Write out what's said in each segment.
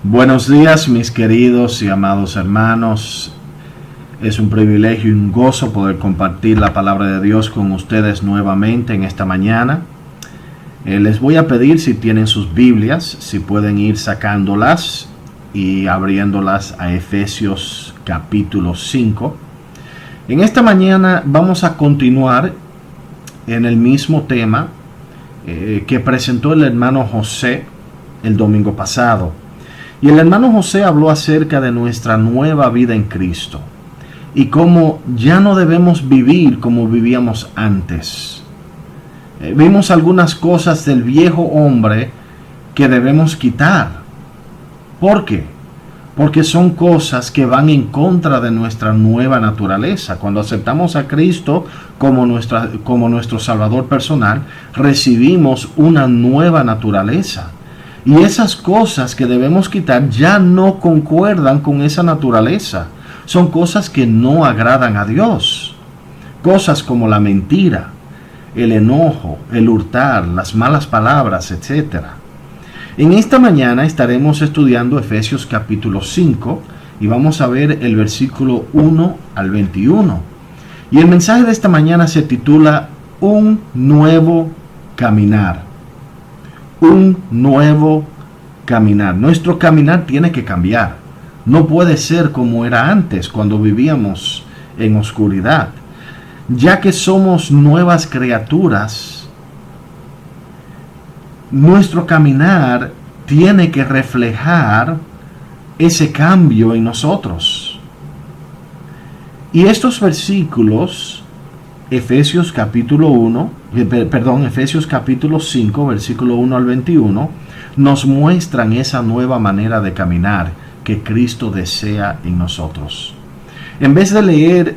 Buenos días, mis queridos y amados hermanos. Es un privilegio y un gozo poder compartir la palabra de Dios con ustedes nuevamente en esta mañana. Les voy a pedir, si tienen sus Biblias, si pueden ir sacándolas y abriéndolas a Efesios capítulo 5. En esta mañana vamos a continuar en el mismo tema que presentó el hermano José el domingo pasado. Y el hermano José habló acerca de nuestra nueva vida en Cristo y cómo ya no debemos vivir como vivíamos antes. Vimos algunas cosas del viejo hombre que debemos quitar. ¿Por qué? Porque son cosas que van en contra de nuestra nueva naturaleza. Cuando aceptamos a Cristo como nuestro Salvador personal, recibimos una nueva naturaleza. Y esas cosas que debemos quitar ya no concuerdan con esa naturaleza. Son cosas que no agradan a Dios. Cosas como la mentira, el enojo, el hurtar, las malas palabras, etc. En esta mañana estaremos estudiando Efesios capítulo 5 y vamos a ver el versículo 1 al 21. Y el mensaje de esta mañana se titula Un nuevo caminar. Un nuevo caminar. Nuestro caminar tiene que cambiar. No puede ser como era antes, cuando vivíamos en oscuridad. Ya que somos nuevas criaturas, nuestro caminar tiene que reflejar ese cambio en nosotros. Y estos versículos, Efesios capítulo 5, versículo 1 al 21, nos muestran esa nueva manera de caminar que Cristo desea en nosotros. En vez de leer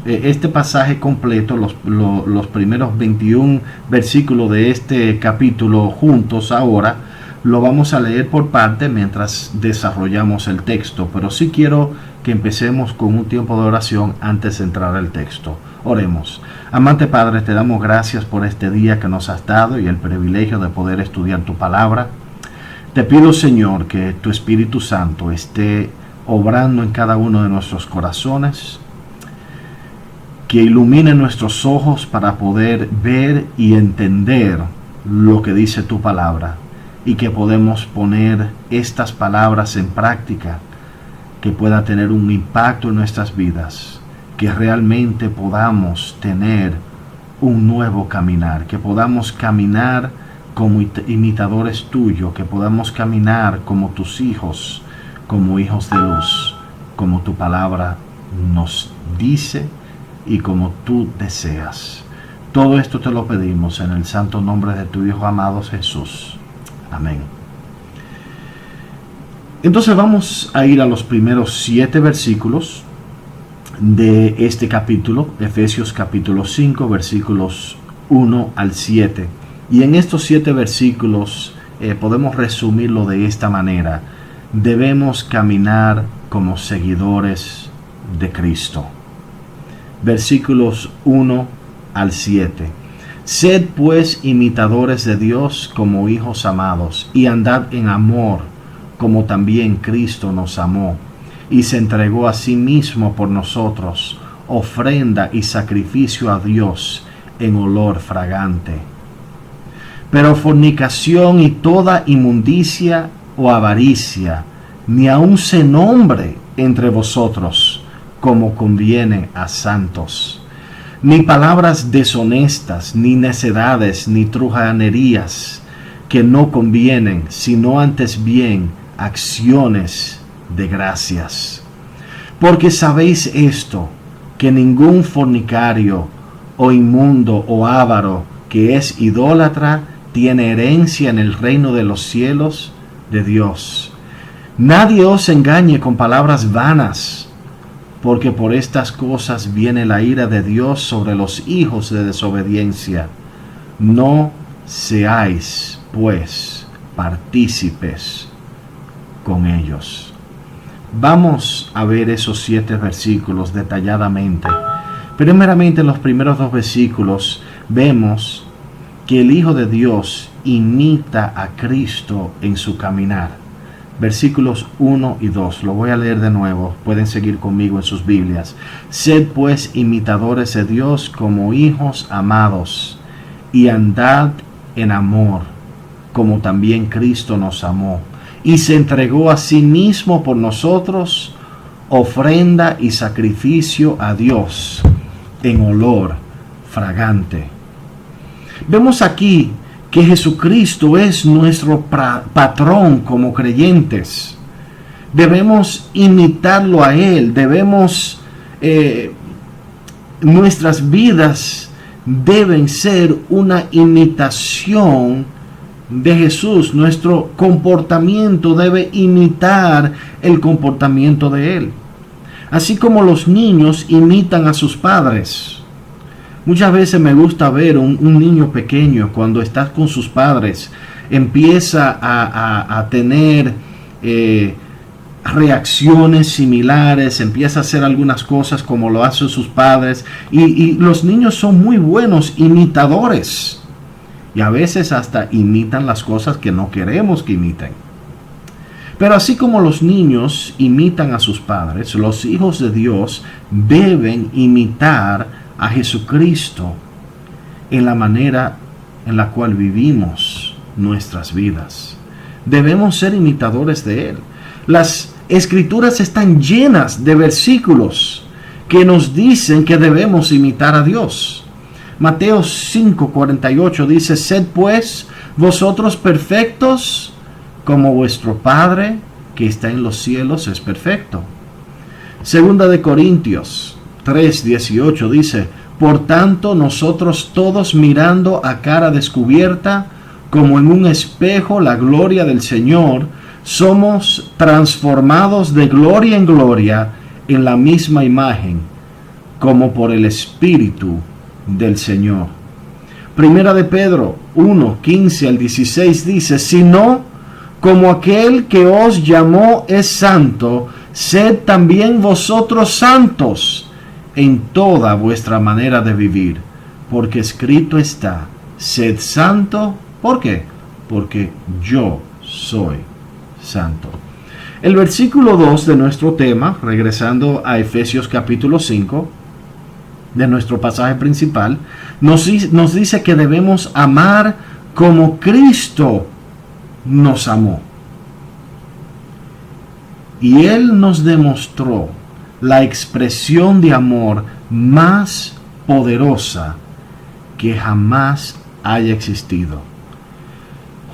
este pasaje completo, los primeros 21 versículos de este capítulo juntos ahora, lo vamos a leer por parte mientras desarrollamos el texto. Pero sí quiero que empecemos con un tiempo de oración antes de entrar al texto. Oremos. Amante Padre, te damos gracias por este día que nos has dado y el privilegio de poder estudiar tu palabra. Te pido, Señor, que tu Espíritu Santo esté obrando en cada uno de nuestros corazones, que ilumine nuestros ojos para poder ver y entender lo que dice tu palabra y que podemos poner estas palabras en práctica, que pueda tener un impacto en nuestras vidas, que realmente podamos tener un nuevo caminar, que podamos caminar como imitadores tuyos, que podamos caminar como tus hijos, como hijos de luz, como tu palabra nos dice y como tú deseas. Todo esto te lo pedimos en el santo nombre de tu Hijo amado Jesús. Amén. Entonces vamos a ir a los primeros 7 versículos de este capítulo, Efesios capítulo 5, versículos 1 al 7. Y en estos 7 versículos podemos resumirlo de esta manera: debemos caminar como seguidores de Cristo. Versículos 1 al 7. Sed pues imitadores de Dios como hijos amados, y andad en amor, como también Cristo nos amó, y se entregó a sí mismo por nosotros, ofrenda y sacrificio a Dios en olor fragante. Pero fornicación y toda inmundicia o avaricia, ni aun se nombre entre vosotros, como conviene a santos. Ni palabras deshonestas, ni necedades, ni truhanerías, que no convienen, sino antes bien acciones de gracias. Porque sabéis esto, que ningún fornicario, o inmundo, o avaro, que es idólatra, tiene herencia en el reino de los cielos de Dios. Nadie os engañe con palabras vanas, porque por estas cosas viene la ira de Dios sobre los hijos de desobediencia. No seáis, pues, partícipes con ellos. Vamos a ver esos 7 versículos detalladamente. Primeramente, en los primeros 2 versículos vemos que el Hijo de Dios imita a Cristo en su caminar. versículos 1 y 2. Lo voy a leer de nuevo. Pueden seguir conmigo en sus Biblias. Sed pues imitadores de Dios como hijos amados, y andad en amor, como también Cristo nos amó, y se entregó a sí mismo por nosotros, ofrenda y sacrificio a Dios en olor fragante. Vemos aquí que Jesucristo es nuestro patrón como creyentes. Debemos imitarlo a Él, nuestras vidas deben ser una imitación de Jesús. Nuestro comportamiento debe imitar el comportamiento de Él. Así como los niños imitan a sus padres. Muchas veces me gusta ver un niño pequeño cuando está con sus padres, empieza a tener reacciones similares, empieza a hacer algunas cosas como lo hacen sus padres, y los niños son muy buenos imitadores, y a veces hasta imitan las cosas que no queremos que imiten. Pero así como los niños imitan a sus padres, los hijos de Dios deben imitar a Jesucristo en la manera en la cual vivimos nuestras vidas. Debemos ser imitadores de Él. Las Escrituras están llenas de versículos que nos dicen que debemos imitar a Dios. Mateo 5:48 dice: sed pues vosotros perfectos, como vuestro Padre que está en los cielos es perfecto. Segunda de Corintios 3:18 dice: por tanto nosotros todos, mirando a cara descubierta como en un espejo la gloria del Señor, somos transformados de gloria en gloria en la misma imagen, como por el Espíritu del Señor. Primera de Pedro 1:15-16 dice: sino como aquel que os llamó es santo, sed también vosotros santos en toda vuestra manera de vivir, porque escrito está: sed santo. ¿Por qué? Porque yo soy santo. El versículo 2 de nuestro tema, regresando a Efesios capítulo 5, de nuestro pasaje principal, nos dice que debemos amar como Cristo nos amó. Y Él nos demostró la expresión de amor más poderosa que jamás haya existido.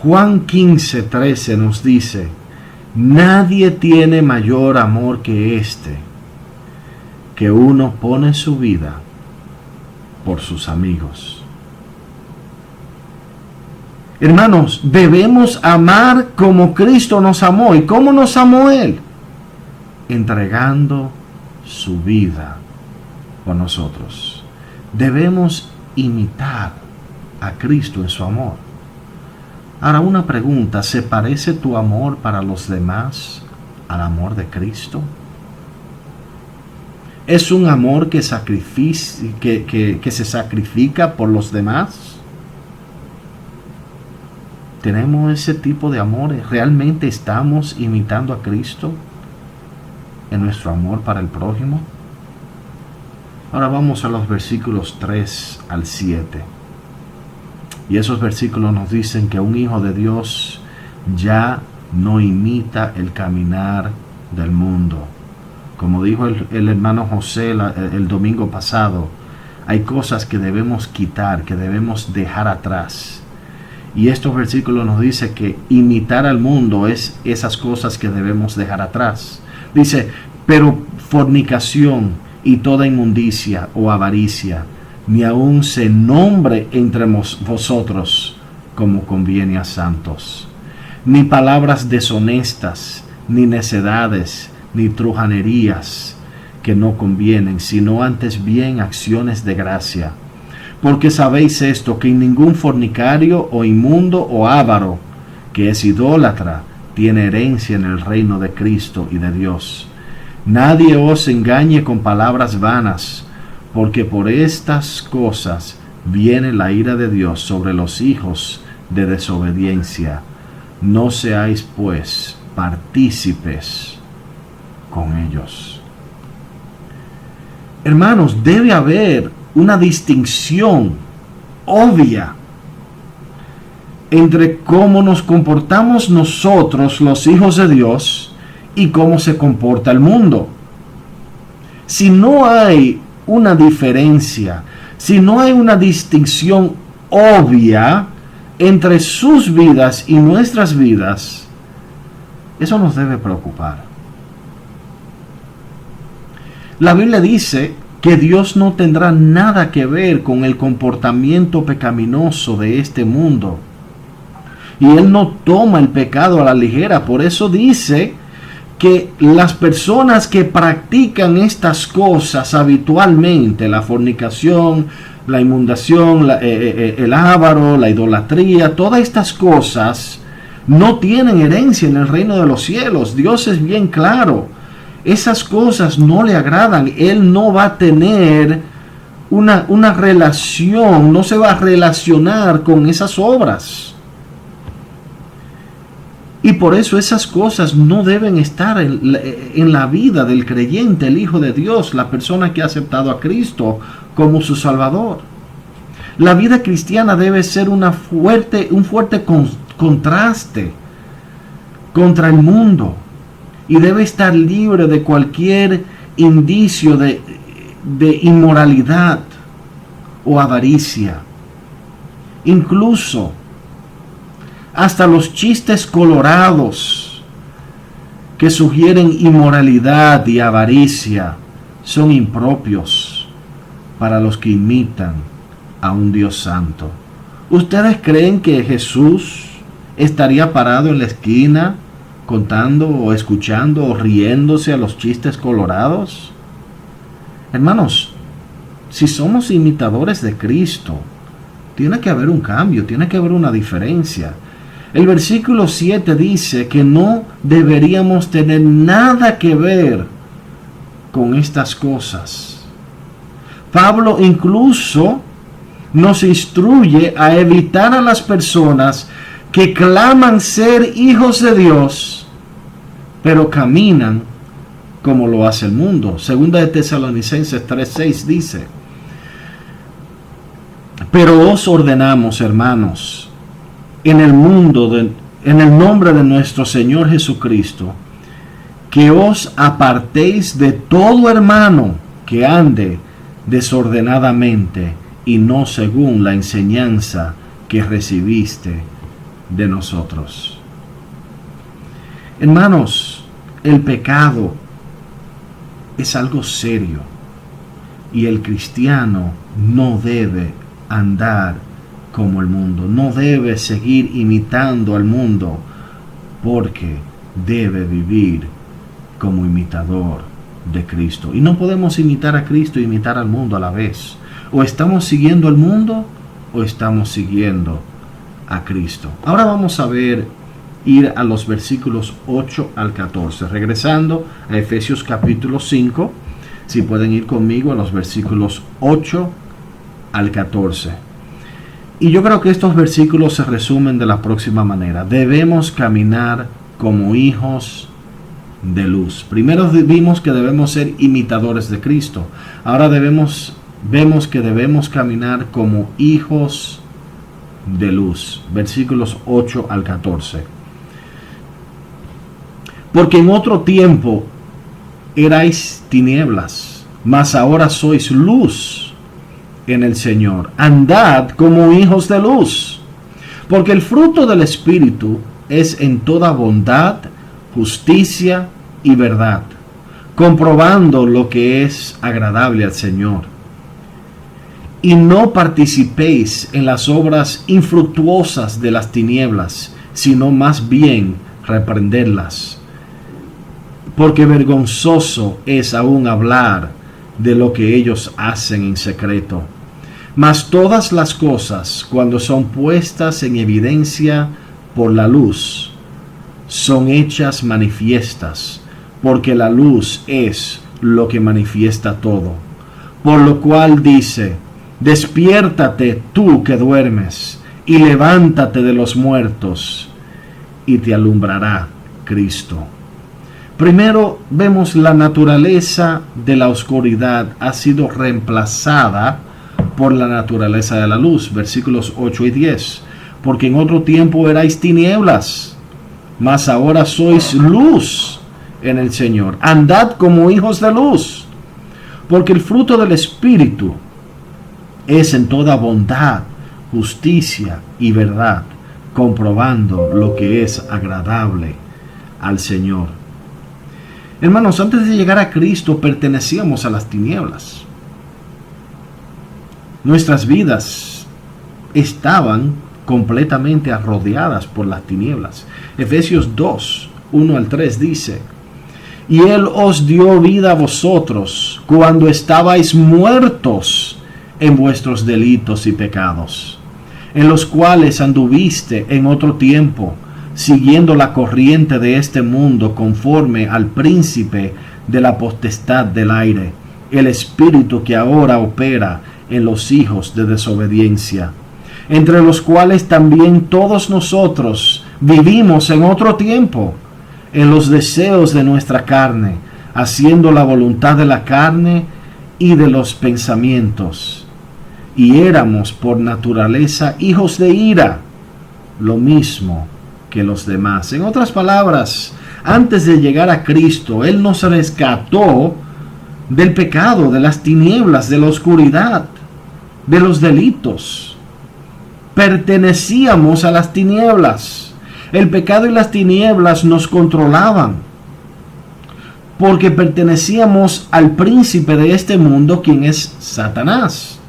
Juan 15:13 nos dice: nadie tiene mayor amor que este, que uno pone su vida por sus amigos. Hermanos, debemos amar como Cristo nos amó. ¿Y cómo nos amó Él? Entregando su vida por nosotros. Debemos imitar a Cristo en su amor. Ahora, una pregunta: ¿se parece tu amor para los demás al amor de Cristo? ¿Es un amor que se sacrifica por los demás? ¿Tenemos ese tipo de amor? ¿Realmente estamos imitando a Cristo en nuestro amor para el prójimo? Ahora vamos a los versículos 3-7. Y esos versículos nos dicen que un hijo de Dios ya no imita el caminar del mundo. Como dijo el hermano José el domingo pasado, hay cosas que debemos quitar, que debemos dejar atrás. Y estos versículos nos dicen que imitar al mundo es esas cosas que debemos dejar atrás. Dice: pero fornicación y toda inmundicia o avaricia, ni aun se nombre entre vosotros como conviene a santos. Ni palabras deshonestas, ni necedades, ni truhanerías que no convienen, sino antes bien acciones de gracia. Porque sabéis esto, que ningún fornicario o inmundo o avaro, que es idólatra, tiene herencia en el reino de Cristo y de Dios. Nadie os engañe con palabras vanas, porque por estas cosas viene la ira de Dios sobre los hijos de desobediencia. No seáis pues partícipes con ellos. Hermanos, debe haber una distinción obvia entre cómo nos comportamos nosotros, los hijos de Dios, y cómo se comporta el mundo. Si no hay una diferencia, si no hay una distinción obvia entre sus vidas y nuestras vidas, eso nos debe preocupar. La Biblia dice que Dios no tendrá nada que ver con el comportamiento pecaminoso de este mundo. Y Él no toma el pecado a la ligera. Por eso dice que las personas que practican estas cosas habitualmente, la fornicación, la inmundación, el avaro, la idolatría, todas estas cosas no tienen herencia en el reino de los cielos. Dios es bien claro. Esas cosas no le agradan. Él no va a tener una relación, no se va a relacionar con esas obras. Y por eso esas cosas no deben estar en la vida del creyente, el Hijo de Dios, la persona que ha aceptado a Cristo como su Salvador. La vida cristiana debe ser un fuerte contraste contra el mundo. Y debe estar libre de cualquier indicio de inmoralidad o avaricia. Incluso hasta los chistes colorados que sugieren inmoralidad y avaricia son impropios para los que imitan a un Dios santo. ¿Ustedes creen que Jesús estaría parado en la esquina contando o escuchando o riéndose a los chistes colorados? Hermanos, si somos imitadores de Cristo, tiene que haber un cambio, tiene que haber una diferencia. El versículo 7 dice que no deberíamos tener nada que ver con estas cosas. Pablo incluso nos instruye a evitar a las personas que claman ser hijos de Dios, pero caminan como lo hace el mundo. Segunda de Tesalonicenses 3:6 dice: pero os ordenamos, hermanos, en el nombre de nuestro Señor Jesucristo, que os apartéis de todo hermano que ande desordenadamente y no según la enseñanza que recibiste de nosotros. Hermanos, el pecado es algo serio y el cristiano no debe andar como el mundo, no debe seguir imitando al mundo, porque debe vivir como imitador de Cristo. Y no podemos imitar a Cristo e imitar al mundo a la vez. O estamos siguiendo al mundo o estamos siguiendo a Cristo. Ahora vamos a ir a los versículos 8 al 14, regresando a Efesios capítulo 5. Si pueden ir conmigo a los versículos 8 al 14. Y yo creo que estos versículos se resumen de la próxima manera: debemos caminar como hijos de luz. Primero vimos que debemos ser imitadores de Cristo. Ahora vemos que debemos caminar como hijos de luz. Versículos 8 al 14. Porque en otro tiempo erais tinieblas, mas ahora sois luz en el Señor. Andad como hijos de luz, porque el fruto del Espíritu es en toda bondad, justicia y verdad, comprobando lo que es agradable al Señor. Y no participéis en las obras infructuosas de las tinieblas, sino más bien reprenderlas, porque vergonzoso es aún hablar de lo que ellos hacen en secreto. Mas todas las cosas, cuando son puestas en evidencia por la luz, son hechas manifiestas, porque la luz es lo que manifiesta todo. Por lo cual dice: despiértate tú que duermes, y levántate de los muertos, y te alumbrará Cristo. Primero vemos la naturaleza de la oscuridad ha sido reemplazada por la naturaleza de la luz, versículos 8 y 10. Porque en otro tiempo erais tinieblas, mas ahora sois luz en el Señor. Andad como hijos de luz, porque el fruto del Espíritu es en toda bondad, justicia y verdad, comprobando lo que es agradable al Señor. Hermanos, antes de llegar a Cristo pertenecíamos a las tinieblas. Nuestras vidas estaban completamente rodeadas por las tinieblas. Efesios 2, 1 al 3 dice: y Él os dio vida a vosotros cuando estabais muertos en vuestros delitos y pecados, en los cuales anduviste en otro tiempo, siguiendo la corriente de este mundo, conforme al príncipe de la potestad del aire, el espíritu que ahora opera en los hijos de desobediencia, entre los cuales también todos nosotros vivimos en otro tiempo, en los deseos de nuestra carne, haciendo la voluntad de la carne y de los pensamientos, y éramos por naturaleza hijos de ira, lo mismo que los demás. En otras palabras, antes de llegar a Cristo, Él nos rescató del pecado, de las tinieblas, de la oscuridad, de los delitos. Pertenecíamos a las tinieblas. El pecado y las tinieblas nos controlaban, porque pertenecíamos al príncipe de este mundo, quien es Satanás.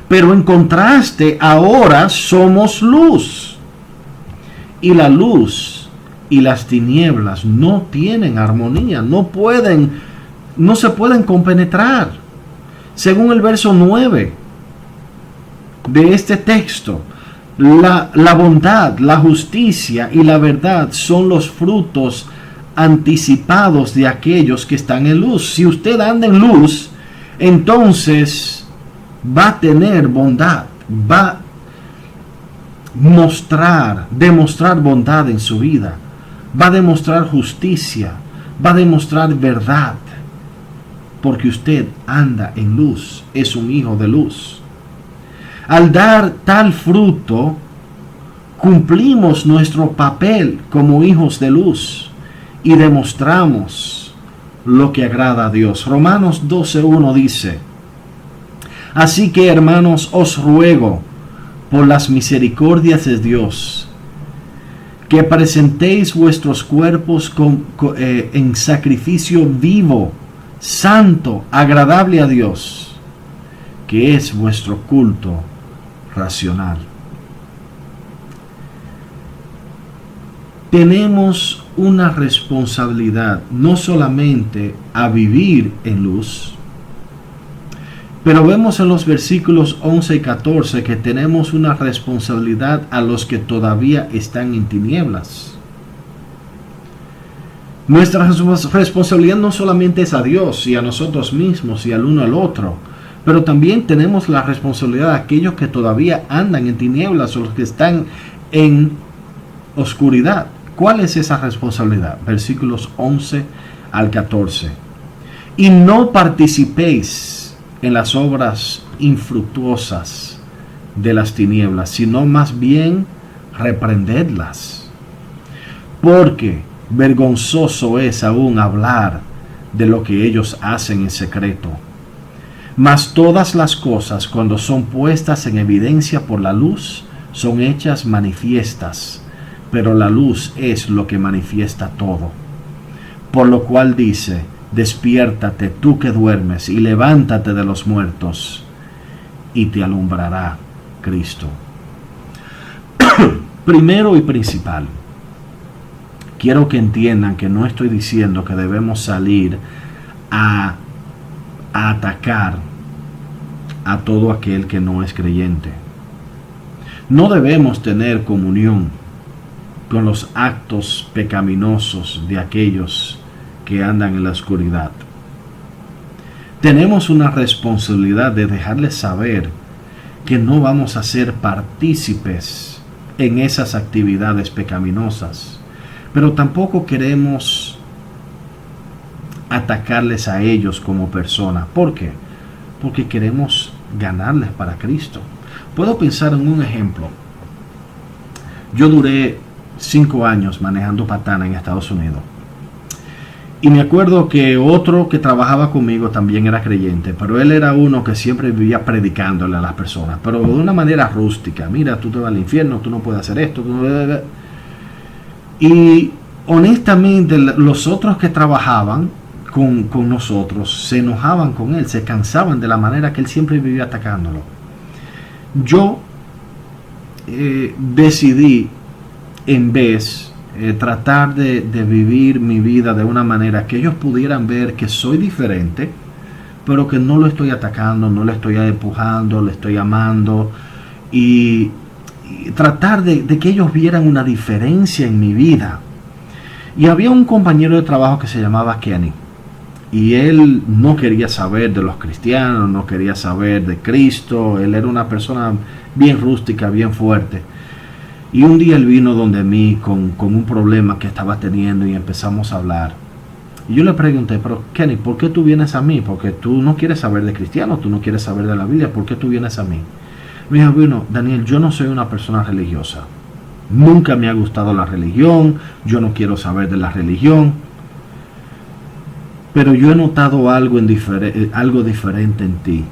Pero en contraste, ahora somos luz. Y la luz y las tinieblas no tienen armonía, no se pueden compenetrar. Según el verso 9 de este texto, la bondad, la justicia y la verdad son los frutos anticipados de aquellos que están en luz. Si usted anda en luz, entonces va a tener bondad, va a demostrar bondad en su vida, va a demostrar justicia, va a demostrar verdad, porque usted anda en luz, es un hijo de luz. Al dar tal fruto, cumplimos nuestro papel como hijos de luz y demostramos lo que agrada a Dios. Romanos 12:1 dice: así que, hermanos, os ruego por las misericordias de Dios, que presentéis vuestros cuerpos en sacrificio vivo, santo, agradable a Dios, que es vuestro culto racional. Tenemos una responsabilidad no solamente a vivir en luz, pero vemos en los versículos 11 y 14 que tenemos una responsabilidad a los que todavía están en tinieblas. Nuestra responsabilidad no solamente es a Dios y a nosotros mismos y al uno al otro, pero también tenemos la responsabilidad de aquellos que todavía andan en tinieblas o los que están en oscuridad. ¿Cuál es esa responsabilidad? Versículos 11 al 14. Y no participéis en las obras infructuosas de las tinieblas, sino más bien reprendedlas. Porque vergonzoso es aún hablar de lo que ellos hacen en secreto. Mas todas las cosas, cuando son puestas en evidencia por la luz, son hechas manifiestas, pero la luz es lo que manifiesta todo. Por lo cual dice: despiértate tú que duermes y levántate de los muertos, y te alumbrará Cristo. Primero y principal, quiero que entiendan que no estoy diciendo que debemos salir a atacar a todo aquel que no es creyente. No debemos tener comunión con los actos pecaminosos de aquellos que andan en la oscuridad. Tenemos una responsabilidad de dejarles saber que no vamos a ser partícipes en esas actividades pecaminosas, pero tampoco queremos atacarles a ellos como personas. ¿Por qué? Porque queremos ganarles para Cristo. Puedo pensar en un ejemplo. Yo duré 5 años manejando patana en Estados Unidos. Y me acuerdo que otro que trabajaba conmigo también era creyente, pero él era uno que siempre vivía predicándole a las personas, pero de una manera rústica. Mira, tú te vas al infierno, tú no puedes hacer esto. Y honestamente, los otros que trabajaban con nosotros se enojaban con él, se cansaban de la manera que él siempre vivía atacándolo. Yo decidí, en vez tratar de vivir mi vida de una manera que ellos pudieran ver que soy diferente, pero que no lo estoy atacando, no le estoy empujando, le estoy amando, y tratar de que ellos vieran una diferencia en mi vida. Y había un compañero de trabajo que se llamaba Kenny, y él no quería saber de los cristianos, no quería saber de Cristo. Él era una persona bien rústica, bien fuerte. Y un día él vino donde mí con un problema que estaba teniendo y empezamos a hablar. Y yo le pregunté, pero Kenny, ¿por qué tú vienes a mí? Porque tú no quieres saber de cristianos, tú no quieres saber de la Biblia, ¿por qué tú vienes a mí? Me dijo, bueno, Daniel, yo no soy una persona religiosa. Nunca me ha gustado la religión, yo no quiero saber de la religión. Pero yo he notado algo diferente en ti.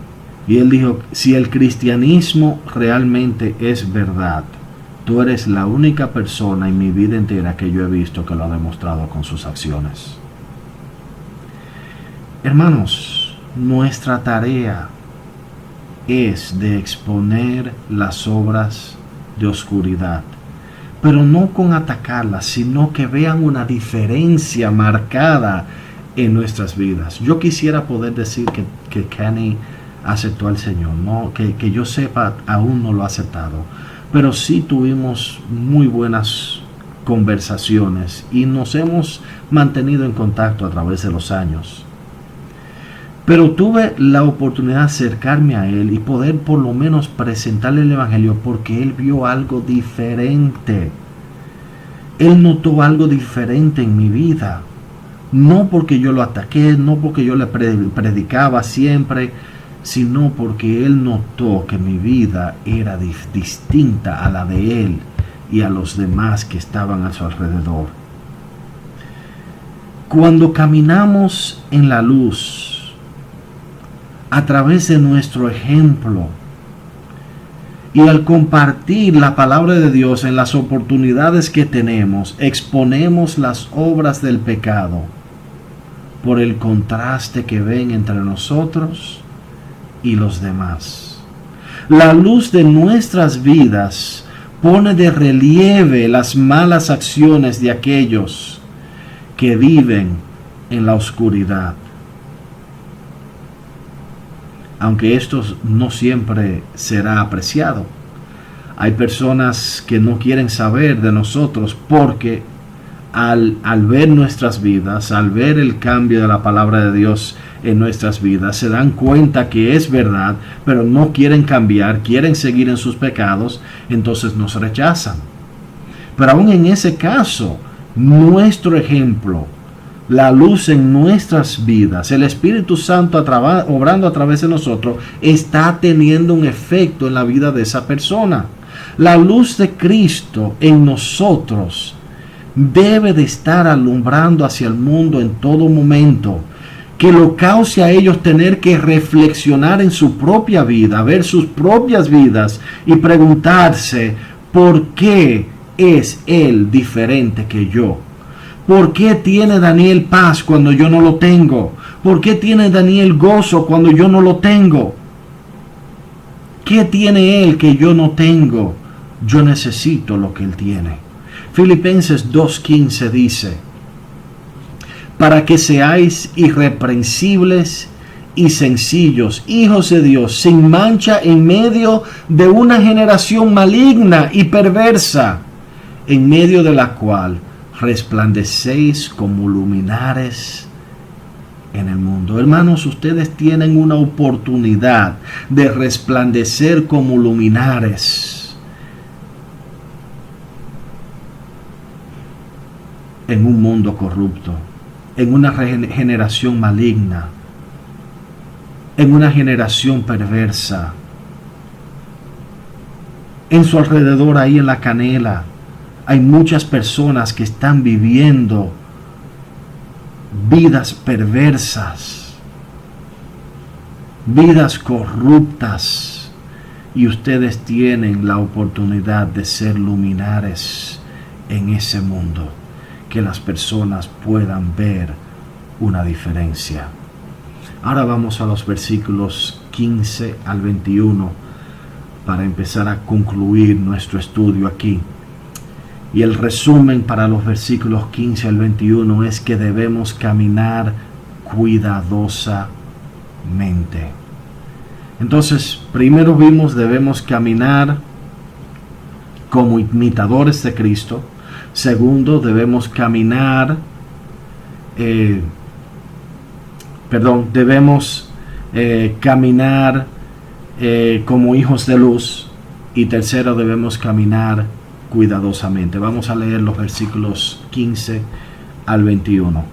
Y él dijo, si el cristianismo realmente es verdad, tú eres la única persona en mi vida entera que yo he visto que lo ha demostrado con sus acciones. Hermanos, nuestra tarea es de exponer las obras de oscuridad, pero no con atacarlas, sino que vean una diferencia marcada en nuestras vidas. Yo quisiera poder decir que Kenny aceptó al Señor, no, que yo sepa, aún no lo ha aceptado, pero sí tuvimos muy buenas conversaciones y nos hemos mantenido en contacto a través de los años. Pero tuve la oportunidad de acercarme a él y poder por lo menos presentarle el Evangelio, porque él vio algo diferente. Él notó algo diferente en mi vida. No porque yo lo ataqué, no porque yo le predicaba siempre, sino porque él notó que mi vida era distinta a la de él y a los demás que estaban a su alrededor. Cuando caminamos en la luz, a través de nuestro ejemplo, y al compartir la palabra de Dios en las oportunidades que tenemos, exponemos las obras del pecado por el contraste que ven entre nosotros y los demás. La luz de nuestras vidas pone de relieve las malas acciones de aquellos que viven en la oscuridad. Aunque esto no siempre será apreciado. Hay personas que no quieren saber de nosotros porque al ver nuestras vidas, al ver el cambio de la palabra de Dios en nuestras vidas, se dan cuenta que es verdad, pero no quieren cambiar, quieren seguir en sus pecados, entonces nos rechazan. Pero aún en ese caso, nuestro ejemplo, la luz en nuestras vidas, el Espíritu Santo obrando a través de nosotros, está teniendo un efecto en la vida de esa persona. La luz de Cristo en nosotros debe de estar alumbrando hacia el mundo en todo momento, que lo cause a ellos tener que reflexionar en su propia vida, ver sus propias vidas y preguntarse, ¿por qué es él diferente que yo? ¿Por qué tiene Daniel paz cuando yo no lo tengo? ¿Por qué tiene Daniel gozo cuando yo no lo tengo? ¿Qué tiene él que yo no tengo? Yo necesito lo que él tiene. Filipenses 2:15 dice, para que seáis irreprensibles y sencillos, hijos de Dios, sin mancha en medio de una generación maligna y perversa, en medio de la cual resplandecéis como luminares en el mundo. Hermanos, ustedes tienen una oportunidad de resplandecer como luminares. en un mundo corrupto, en una generación maligna, en una generación perversa. En su alrededor, ahí en La Canela, hay muchas personas que están viviendo vidas perversas, vidas corruptas, y ustedes tienen la oportunidad de ser luminares en ese mundo, que las personas puedan ver una diferencia. Ahora vamos a los versículos 15 al 21 para empezar a concluir nuestro estudio aquí. Y el resumen para los versículos 15 al 21 es que debemos caminar cuidadosamente. Entonces, primero vimos, debemos caminar como imitadores de Cristo. Segundo, debemos caminar, caminar como hijos de luz. Y tercero, debemos caminar cuidadosamente. Vamos a leer los versículos 15 al 21.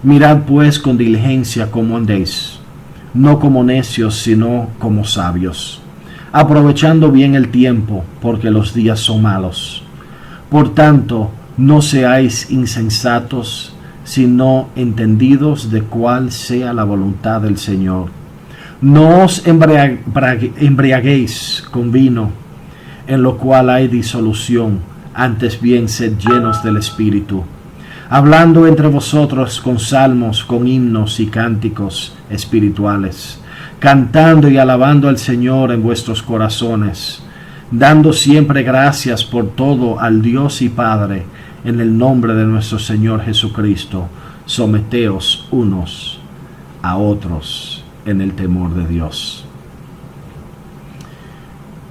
Mirad pues con diligencia cómo andéis, no como necios, sino como sabios, aprovechando bien el tiempo, porque los días son malos. Por tanto, no seáis insensatos, sino entendidos de cuál sea la voluntad del Señor. No os embriaguéis con vino, en lo cual hay disolución, antes bien sed llenos del Espíritu, hablando entre vosotros con salmos, con himnos y cánticos espirituales, cantando y alabando al Señor en vuestros corazones, dando siempre gracias por todo al Dios y Padre, en el nombre de nuestro Señor Jesucristo. Someteos unos a otros en el temor de Dios.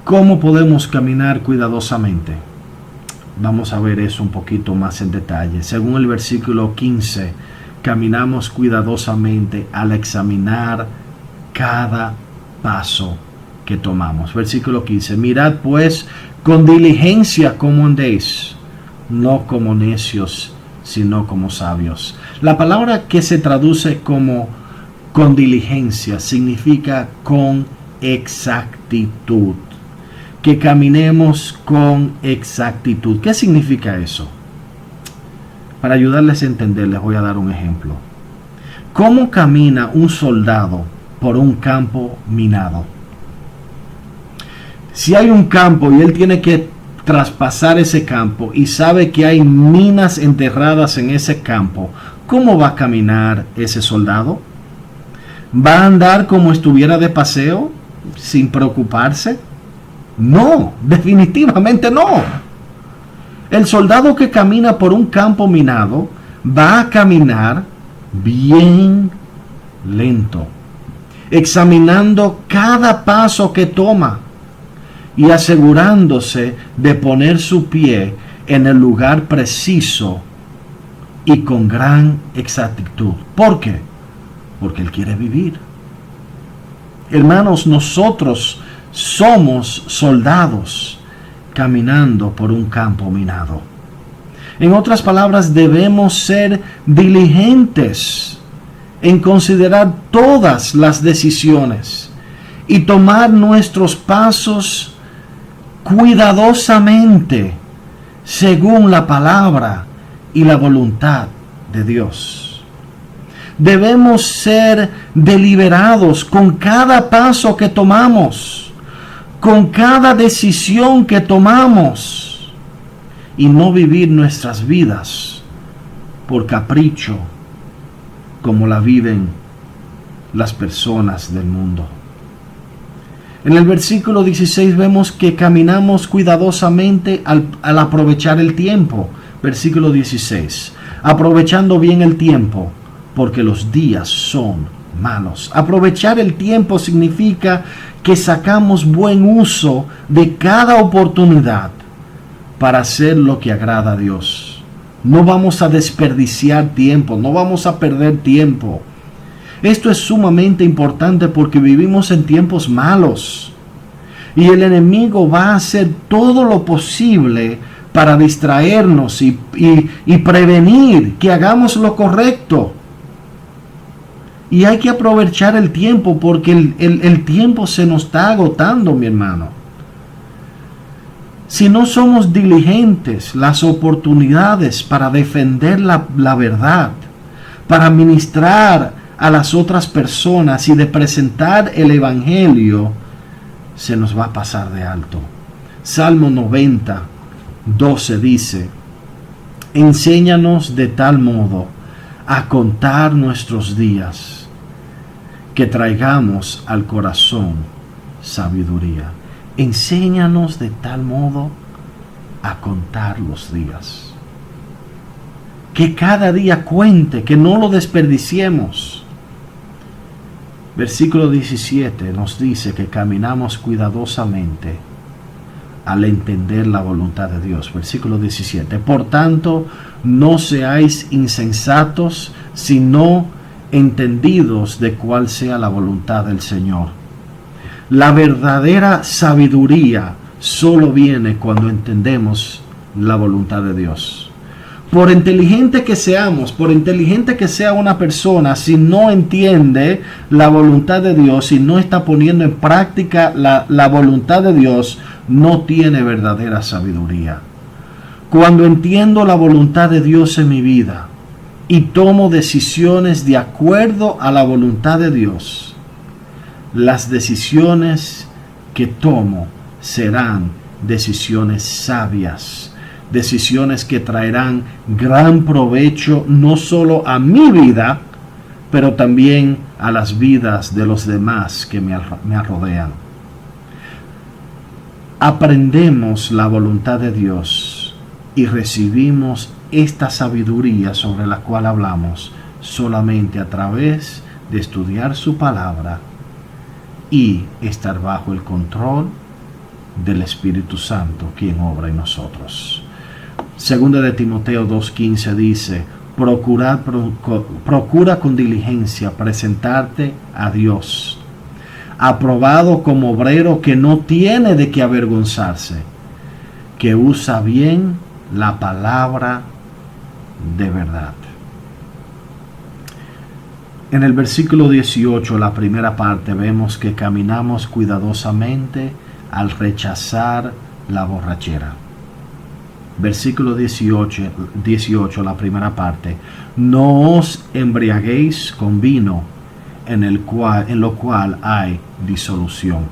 ¿Cómo podemos caminar cuidadosamente? Vamos a ver eso un poquito más en detalle. Según el versículo 15, caminamos cuidadosamente al examinar cada paso que tomamos. Versículo 15, mirad pues con diligencia cómo andéis, no como necios, sino como sabios. La palabra que se traduce como con diligencia significa con exactitud. Que caminemos con exactitud. ¿Qué significa eso? Para ayudarles a entender, les voy a dar un ejemplo. ¿Cómo camina un soldado por un campo minado? Si hay un campo y él tiene que traspasar ese campo y sabe que hay minas enterradas en ese campo, ¿cómo va a caminar ese soldado? ¿Va a andar como estuviera de paseo sin preocuparse? No, definitivamente no. El soldado que camina por un campo minado va a caminar bien lento, examinando cada paso que toma y asegurándose de poner su pie en el lugar preciso y con gran exactitud. ¿Por qué? Porque él quiere vivir. Hermanos, nosotros somos soldados caminando por un campo minado. En otras palabras, debemos ser diligentes en considerar todas las decisiones y tomar nuestros pasos cuidadosamente según la palabra y la voluntad de Dios. Debemos ser deliberados con cada paso que tomamos, con cada decisión que tomamos, y no vivir nuestras vidas por capricho como la viven las personas del mundo. En el versículo 16 vemos que caminamos cuidadosamente al aprovechar el tiempo. Versículo 16, aprovechando bien el tiempo, porque los días son malos. Aprovechar el tiempo significa que sacamos buen uso de cada oportunidad para hacer lo que agrada a Dios. No vamos a desperdiciar tiempo, no vamos a perder tiempo. Esto es sumamente importante porque vivimos en tiempos malos y el enemigo va a hacer todo lo posible para distraernos y prevenir que hagamos lo correcto. Y hay que aprovechar el tiempo, porque el tiempo se nos está agotando, mi hermano. Si no somos diligentes, las oportunidades para defender la verdad, para ministrar a las otras personas y de presentar el evangelio, se nos va a pasar de alto. Salmo 90, 12 dice: enséñanos de tal modo a contar nuestros días, que traigamos al corazón sabiduría. Enséñanos de tal modo a contar los días. Que cada día cuente, que no lo desperdiciemos. Versículo 17 nos dice que caminamos cuidadosamente al entender la voluntad de Dios. Versículo 17. Por tanto, no seáis insensatos, sino entendidos de cuál sea la voluntad del Señor. La verdadera sabiduría solo viene cuando entendemos la voluntad de Dios. Por inteligente que seamos, por inteligente que sea una persona, si no entiende la voluntad de Dios, si no está poniendo en práctica la voluntad de Dios, no tiene verdadera sabiduría. Cuando entiendo la voluntad de Dios en mi vida y tomo decisiones de acuerdo a la voluntad de Dios, las decisiones que tomo serán decisiones sabias, decisiones que traerán gran provecho no solo a mi vida, pero también a las vidas de los demás que me rodean. Aprendemos la voluntad de Dios y recibimos esta sabiduría sobre la cual hablamos solamente a través de estudiar su palabra y estar bajo el control del Espíritu Santo, quien obra en nosotros. Segunda de Timoteo 2:15 dice: procura con diligencia presentarte a Dios, aprobado como obrero que no tiene de qué avergonzarse, que usa bien la palabra de verdad. En el versículo 18, la primera parte, vemos que caminamos cuidadosamente al rechazar la borrachera. Versículo 18, la primera parte: no os embriaguéis con vino, en lo cual hay disolución.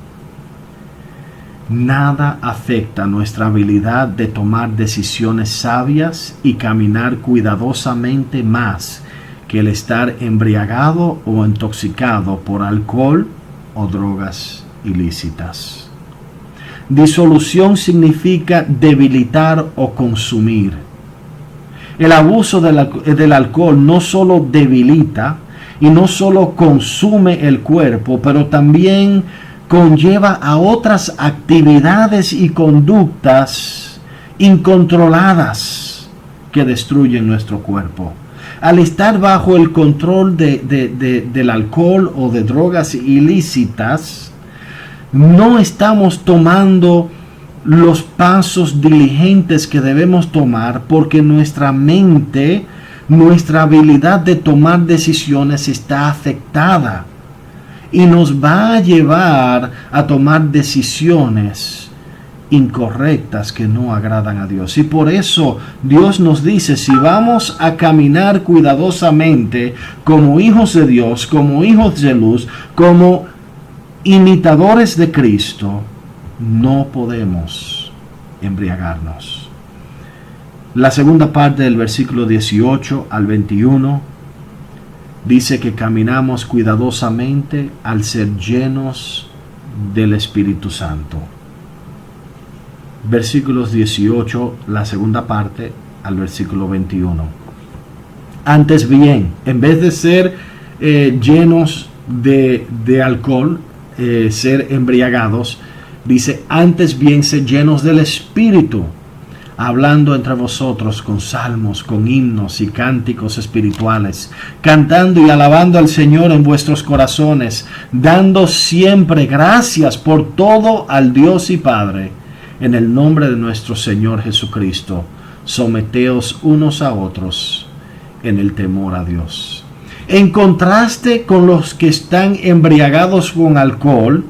Nada afecta nuestra habilidad de tomar decisiones sabias y caminar cuidadosamente más que el estar embriagado o intoxicado por alcohol o drogas ilícitas. Disolución significa debilitar o consumir. El abuso del alcohol no solo debilita y no solo consume el cuerpo, pero también conlleva a otras actividades y conductas incontroladas que destruyen nuestro cuerpo. Al estar bajo el control del alcohol o de drogas ilícitas, no estamos tomando los pasos diligentes que debemos tomar, porque nuestra mente, nuestra habilidad de tomar decisiones está afectada y nos va a llevar a tomar decisiones incorrectas que no agradan a Dios. Y por eso Dios nos dice: si vamos a caminar cuidadosamente como hijos de Dios, como hijos de luz, como imitadores de Cristo, no podemos embriagarnos. La segunda parte del versículo 18 al 21 dice que caminamos cuidadosamente al ser llenos del Espíritu Santo. Versículos 18, la segunda parte, al versículo 21. Antes bien, en vez de ser llenos de alcohol, ser embriagados, dice: antes bien, ser llenos del Espíritu, hablando entre vosotros con salmos, con himnos y cánticos espirituales, cantando y alabando al Señor en vuestros corazones, dando siempre gracias por todo al Dios y Padre, En el nombre de nuestro Señor Jesucristo, someteos unos a otros en el temor a Dios. En contraste con los que están embriagados con alcohol,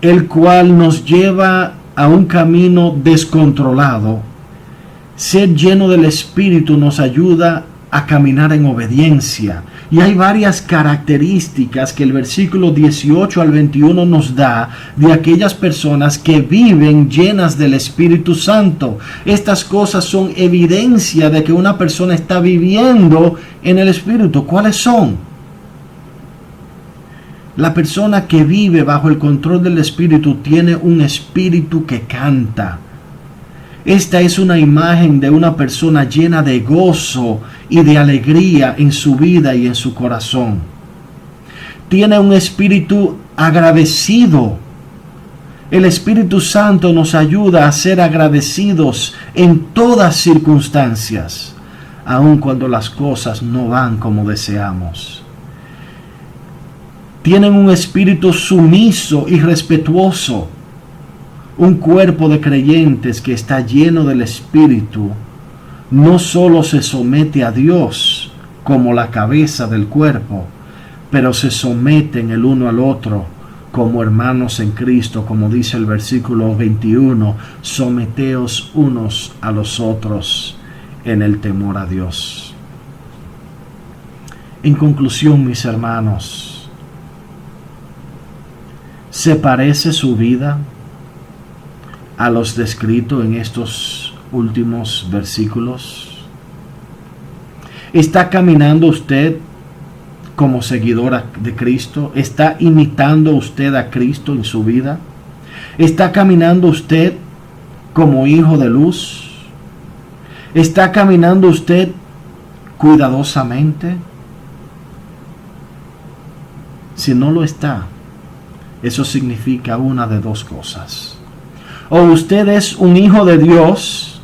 el cual nos lleva a un camino descontrolado, ser lleno del Espíritu nos ayuda a caminar en obediencia. Y hay varias características que el versículo 18 al 21 nos da de aquellas personas que viven llenas del Espíritu Santo. Estas cosas son evidencia de que una persona está viviendo en el Espíritu. ¿Cuáles son? La persona que vive bajo el control del Espíritu tiene un espíritu que canta. Esta es una imagen de una persona llena de gozo y de alegría en su vida y en su corazón. Tiene un espíritu agradecido. El Espíritu Santo nos ayuda a ser agradecidos en todas circunstancias, aun cuando las cosas no van como deseamos. Tienen un espíritu sumiso y respetuoso. Un cuerpo de creyentes que está lleno del Espíritu no solo se somete a Dios como la cabeza del cuerpo, pero se someten el uno al otro como hermanos en Cristo, como dice el versículo 21, someteos unos a los otros en el temor a Dios. En conclusión, mis hermanos, ¿se parece su vida a los descritos en estos últimos versículos? ¿Está caminando usted como seguidora de Cristo? ¿Está imitando usted a Cristo en su vida? ¿Está caminando usted como hijo de luz? ¿Está caminando usted cuidadosamente? Si no lo está, eso significa una de dos cosas. O usted es un hijo de Dios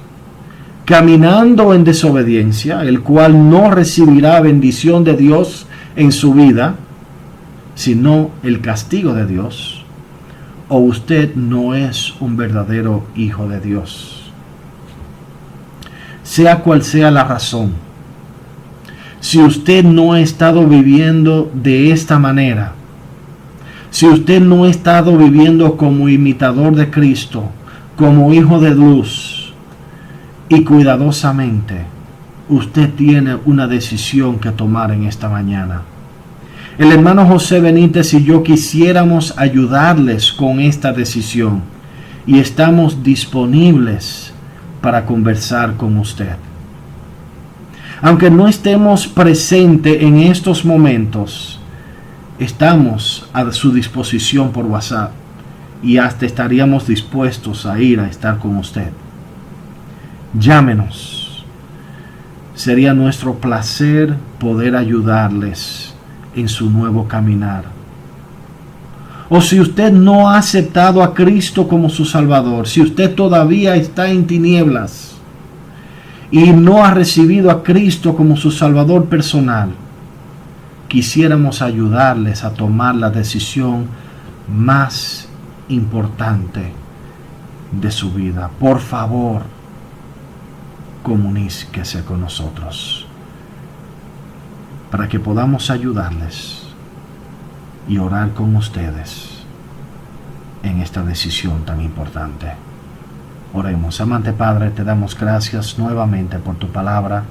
caminando en desobediencia, el cual no recibirá bendición de Dios en su vida, sino el castigo de Dios. O usted no es un verdadero hijo de Dios. Sea cual sea la razón, si usted no ha estado viviendo de esta manera, si usted no ha estado viviendo como imitador de Cristo, como hijo de luz y cuidadosamente, usted tiene una decisión que tomar en esta mañana. El hermano José Benítez y yo quisiéramos ayudarles con esta decisión y estamos disponibles para conversar con usted. Aunque no estemos presentes en estos momentos, estamos a su disposición por WhatsApp y hasta estaríamos dispuestos a ir a estar con usted. Llámenos. Sería nuestro placer poder ayudarles en su nuevo caminar. O si usted no ha aceptado a Cristo como su Salvador, si usted todavía está en tinieblas y no ha recibido a Cristo como su Salvador personal, quisiéramos ayudarles a tomar la decisión más importante de su vida. Por favor, comuníquese con nosotros para que podamos ayudarles y orar con ustedes en esta decisión tan importante. Oremos. Amante Padre, te damos gracias nuevamente por tu palabra.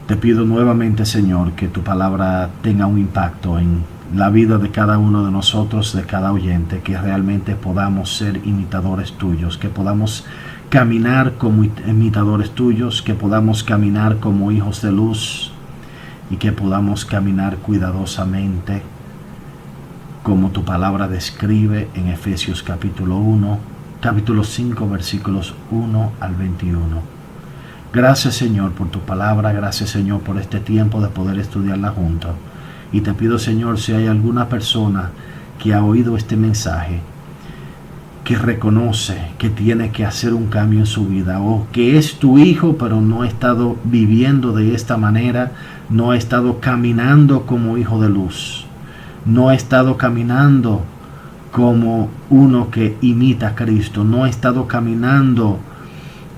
Te pido nuevamente, Señor, que tu palabra tenga un impacto en la vida de cada uno de nosotros, de cada oyente, que realmente podamos ser imitadores tuyos, que podamos caminar como imitadores tuyos, que podamos caminar como hijos de luz y que podamos caminar cuidadosamente como tu palabra describe en Efesios capítulo 5, versículos 1 al 21. Gracias, Señor, por tu palabra. Gracias, Señor, por este tiempo de poder estudiarla juntos. Y te pido, Señor, si hay alguna persona que ha oído este mensaje, que reconoce que tiene que hacer un cambio en su vida, o que es tu hijo pero no ha estado viviendo de esta manera, no ha estado caminando como hijo de luz, no ha estado caminando como uno que imita a Cristo, no ha estado caminando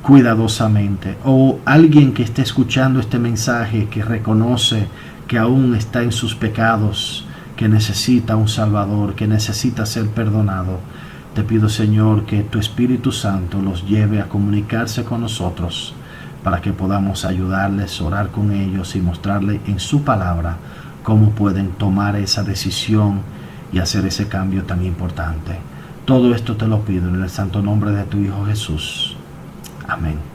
cuidadosamente, o alguien que esté escuchando este mensaje que reconoce que aún está en sus pecados, que necesita un Salvador, que necesita ser perdonado, te pido, Señor, que tu Espíritu Santo los lleve a comunicarse con nosotros para que podamos ayudarles, orar con ellos y mostrarles en su palabra cómo pueden tomar esa decisión y hacer ese cambio tan importante. Todo esto te lo pido en el santo nombre de tu Hijo Jesús. Amén.